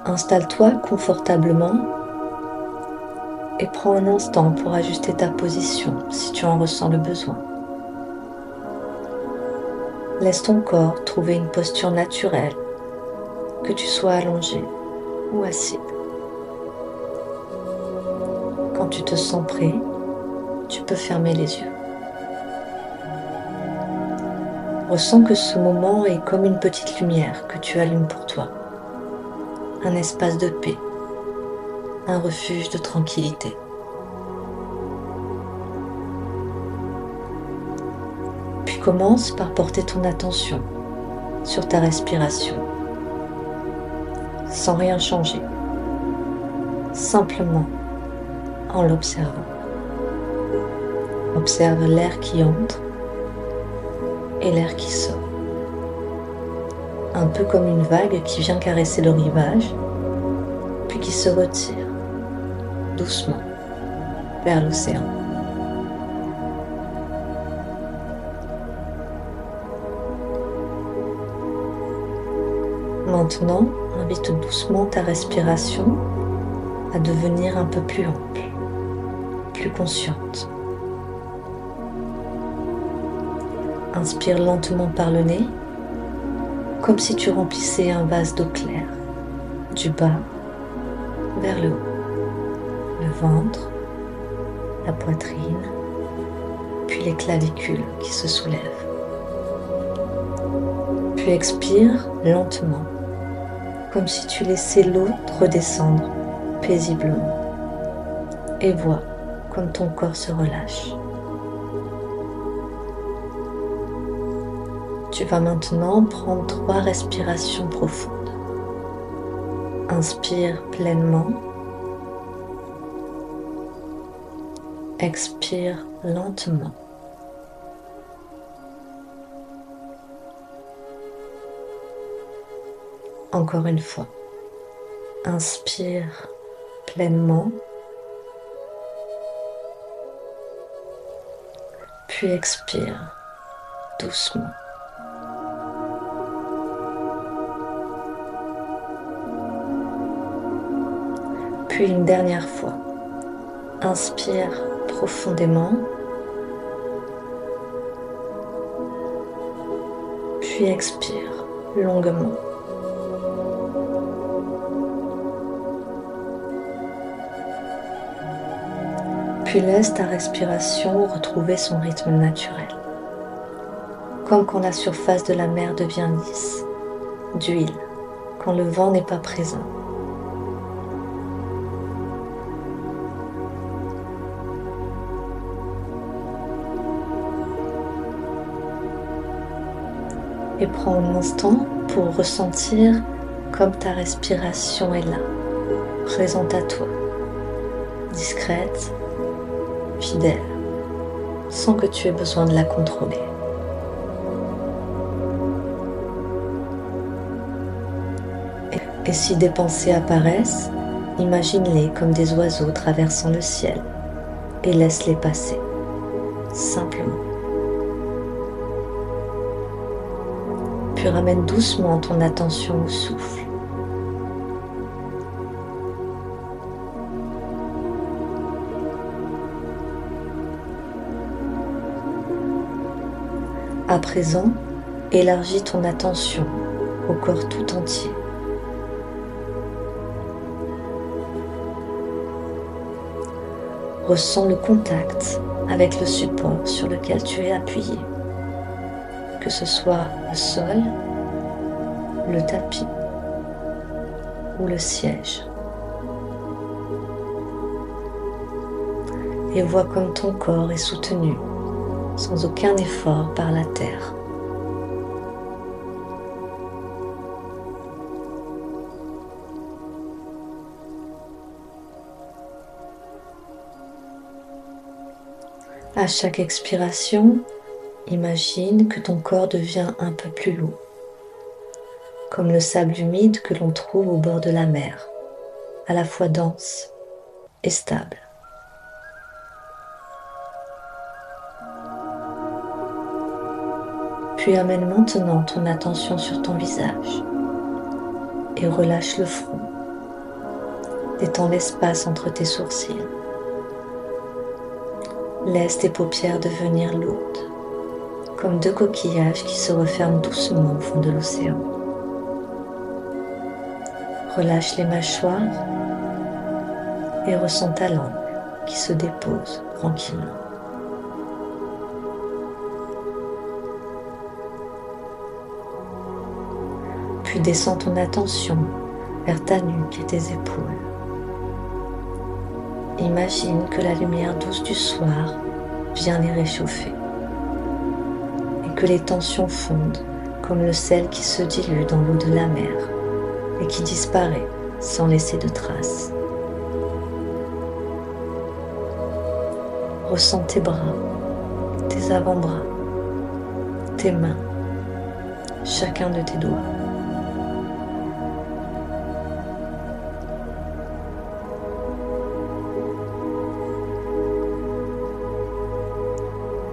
Installe-toi confortablement et prends un instant pour ajuster ta position si tu en ressens le besoin. Laisse ton corps trouver une posture naturelle, que tu sois allongé ou assis. Quand tu te sens prêt, tu peux fermer les yeux. Ressens que ce moment est comme une petite lumière que tu allumes pour toi, un espace de paix, un refuge de tranquillité. Puis commence par porter ton attention sur ta respiration, sans rien changer, simplement en l'observant. Observe l'air qui entre et l'air qui sort. Un peu comme une vague qui vient caresser le rivage, puis qui se retire doucement vers l'océan. Maintenant, invite doucement ta respiration à devenir un peu plus ample, plus consciente. Inspire lentement par le nez, comme si tu remplissais un vase d'eau claire, du bas vers le haut, le ventre, la poitrine, puis les clavicules qui se soulèvent. Puis expire lentement, comme si tu laissais l'eau redescendre paisiblement, et vois comme ton corps se relâche. Tu vas maintenant prendre 3 respirations profondes. Inspire pleinement. Expire lentement. Encore une fois. Inspire pleinement. Puis expire doucement. Puis une dernière fois, inspire profondément, puis expire longuement. Puis laisse ta respiration retrouver son rythme naturel, comme quand la surface de la mer devient lisse, d'huile, quand le vent n'est pas présent. Et prends un instant pour ressentir comme ta respiration est là, présente à toi, discrète, fidèle, sans que tu aies besoin de la contrôler. Et si des pensées apparaissent, imagine-les comme des oiseaux traversant le ciel et laisse-les passer, simplement. Puis ramène doucement ton attention au souffle. À présent, élargis ton attention au corps tout entier. Ressens le contact avec le support sur lequel tu es appuyé, que ce soit le sol, le tapis ou le siège. Et vois comme ton corps est soutenu sans aucun effort par la terre. À chaque expiration, imagine que ton corps devient un peu plus lourd, comme le sable humide que l'on trouve au bord de la mer, à la fois dense et stable. Puis amène maintenant ton attention sur ton visage et relâche le front, Détends l'espace entre tes sourcils. Laisse tes paupières devenir lourdes, comme deux coquillages qui se referment doucement au fond de l'océan. Relâche les mâchoires et ressens ta langue qui se dépose tranquillement. Puis descends ton attention vers ta nuque et tes épaules. Imagine que la lumière douce du soir vient les réchauffer et que les tensions fondent comme le sel qui se dilue dans l'eau de la mer et qui disparaît sans laisser de traces. Ressens tes bras, tes avant-bras, tes mains, chacun de tes doigts.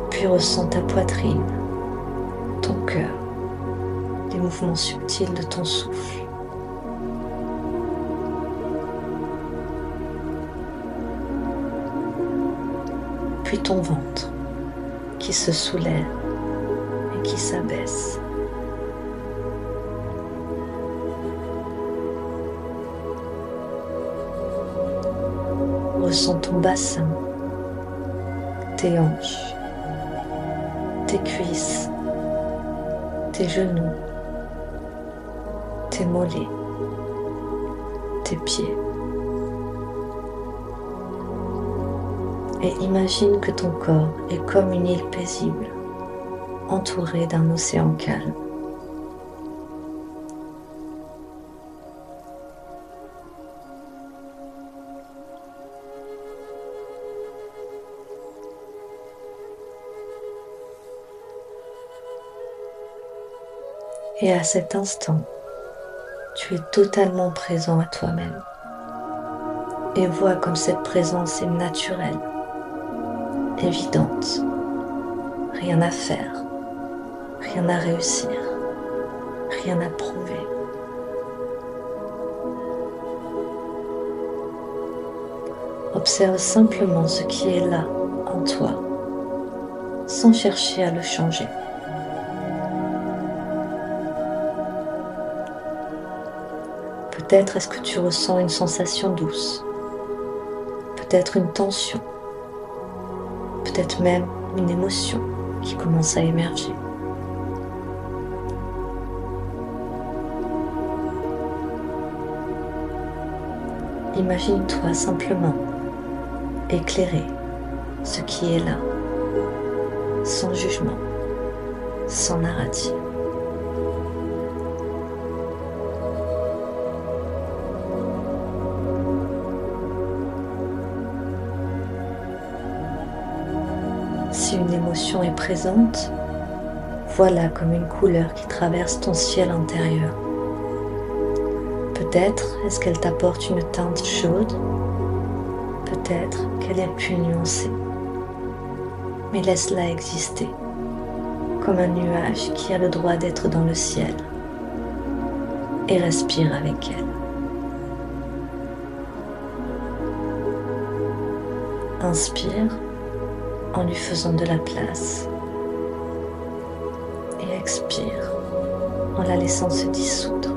Puis ressens ta poitrine, ton cœur, les mouvements subtils de ton souffle. Puis ton ventre qui se soulève et qui s'abaisse. Ressens ton bassin, tes hanches, tes cuisses, tes genoux, tes mollets, tes pieds. Et imagine que ton corps est comme une île paisible, entourée d'un océan calme. Et à cet instant, tu es totalement présent à toi-même. Et vois comme cette présence est naturelle, évidente. Rien à faire, rien à réussir, rien à prouver. Observe simplement ce qui est là en toi, sans chercher à le changer. Peut-être est-ce que tu ressens une sensation douce, peut-être une tension, peut-être même une émotion qui commence à émerger. Imagine-toi simplement éclairer ce qui est là, sans jugement, sans narrative. Si une émotion est présente, vois-la comme une couleur qui traverse ton ciel intérieur. Peut-être est-ce qu'elle t'apporte une teinte chaude, peut-être qu'elle est plus nuancée. Mais laisse-la exister, comme un nuage qui a le droit d'être dans le ciel, et respire avec elle. Inspire en lui faisant de la place et expire en la laissant se dissoudre.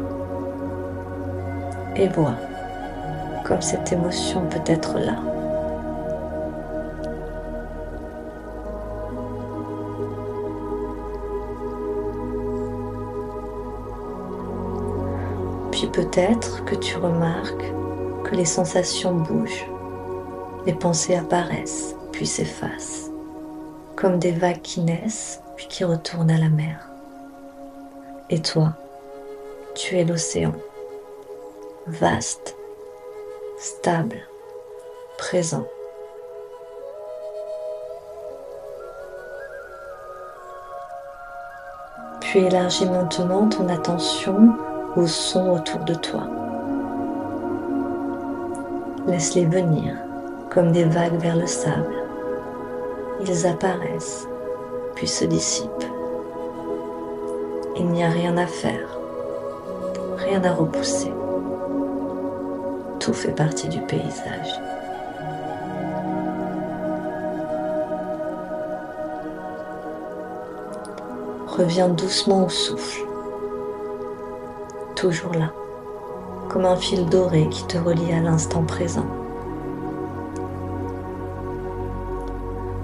Et vois comme cette émotion peut être là. Puis peut-être que tu remarques que les sensations bougent, les pensées apparaissent puis s'effacent, comme des vagues qui naissent puis qui retournent à la mer. Et toi, tu es l'océan, vaste, stable, présent. Puis élargis maintenant ton attention aux sons autour de toi. Laisse-les venir comme des vagues vers le sable. Ils apparaissent, puis se dissipent. Il n'y a rien à faire, rien à repousser. tout fait partie du paysage. Reviens doucement au souffle, toujours là, comme un fil doré qui te relie à l'instant présent.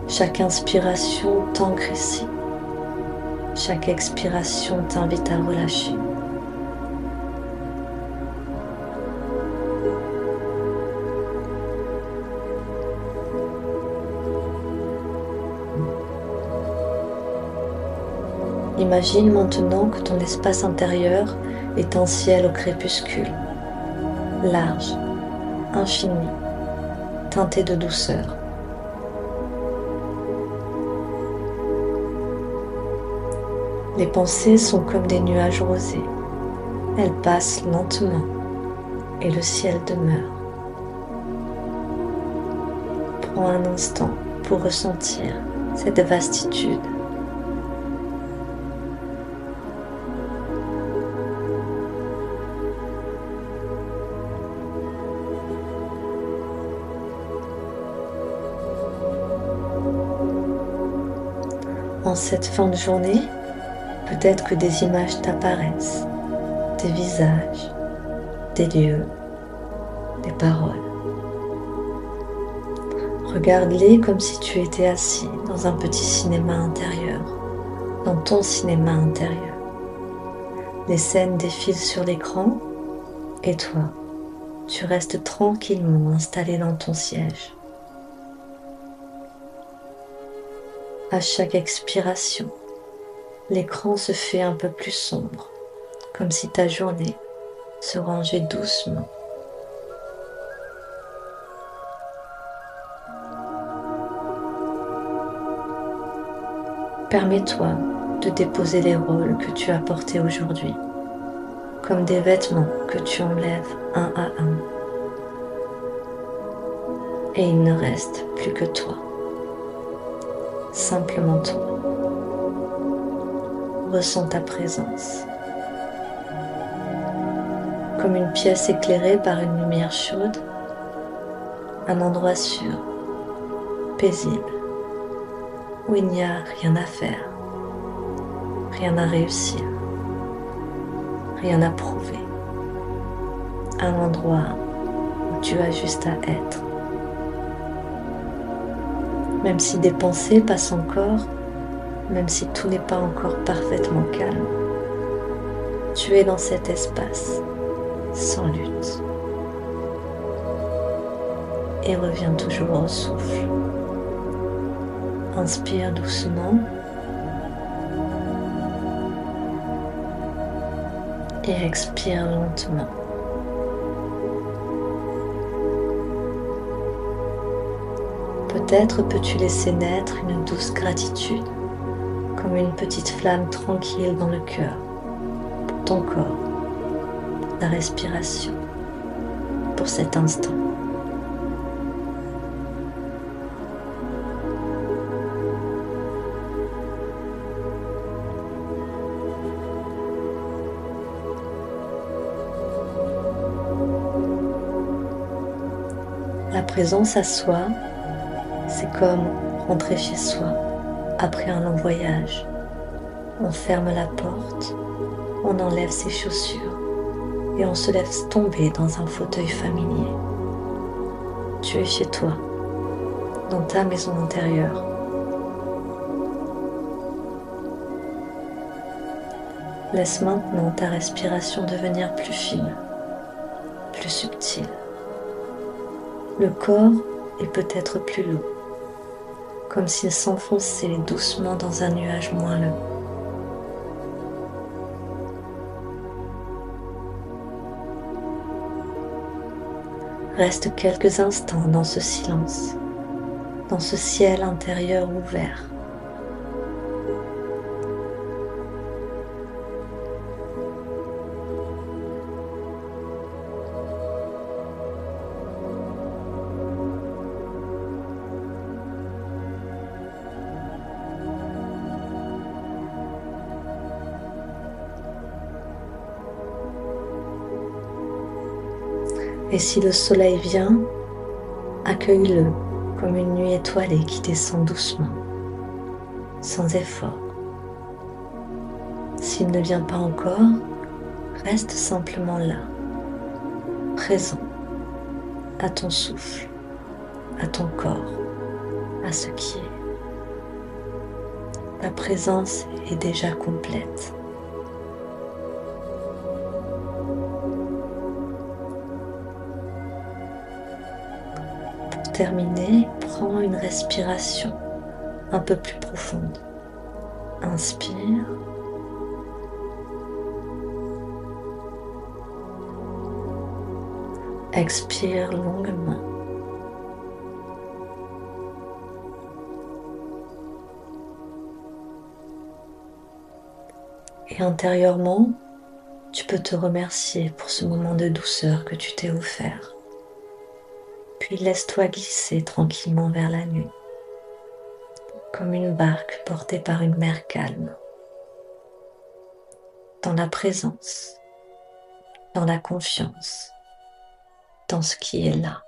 Chaque inspiration t'ancre ici, chaque expiration t'invite à relâcher. Imagine maintenant que ton espace intérieur est un ciel au crépuscule, large, infini, teinté de douceur. Les pensées sont comme des nuages rosés. Elles passent lentement et le ciel demeure. Prends un instant pour ressentir cette vastitude. En cette fin de journée, peut-être que des images t'apparaissent, des visages, des lieux, des paroles. Regarde-les comme si tu étais assis dans un petit cinéma intérieur, dans ton cinéma intérieur. Les scènes défilent sur l'écran et toi, tu restes tranquillement installé dans ton siège. À chaque expiration, l'écran se fait un peu plus sombre, comme si ta journée se rangeait doucement. Permets-toi de déposer les rôles que tu as portés aujourd'hui, comme des vêtements que tu enlèves un à un. Et il ne reste plus que toi, simplement toi. Ressens ta présence, comme une pièce éclairée par une lumière chaude, un endroit sûr, paisible, où il n'y a rien à faire, rien à réussir, rien à prouver. Un endroit où tu as juste à être. Même si des pensées passent encore, même si tout n'est pas encore parfaitement calme, tu es dans cet espace, sans lutte. Et reviens toujours au souffle. Inspire doucement et expire lentement. Peut-être peux-tu laisser naître une douce gratitude, comme une petite flamme tranquille dans le cœur, pour ton corps, pour ta respiration, pour cet instant. La présence à soi, c'est comme rentrer chez soi après un long voyage. On ferme la porte, on enlève ses chaussures et on se laisse tomber dans un fauteuil familier. Tu es chez toi, dans ta maison intérieure. Laisse maintenant ta respiration devenir plus fine, plus subtile. Le corps est peut-être plus lourd, comme s'il s'enfonçait doucement dans un nuage moelleux. Reste quelques instants dans ce silence, dans ce ciel intérieur ouvert. Et si le soleil vient, accueille-le comme une nuit étoilée qui descend doucement, sans effort. S'il ne vient pas encore, reste simplement là, présent, à ton souffle, à ton corps, à ce qui est. Ta présence est déjà complète. Pour terminer, prends une respiration un peu plus profonde. Inspire. Expire longuement. Et intérieurement, tu peux te remercier pour ce moment de douceur que tu t'es offert. Puis laisse-toi glisser tranquillement vers la nuit, comme une barque portée par une mer calme, dans la présence, dans la confiance, dans ce qui est là.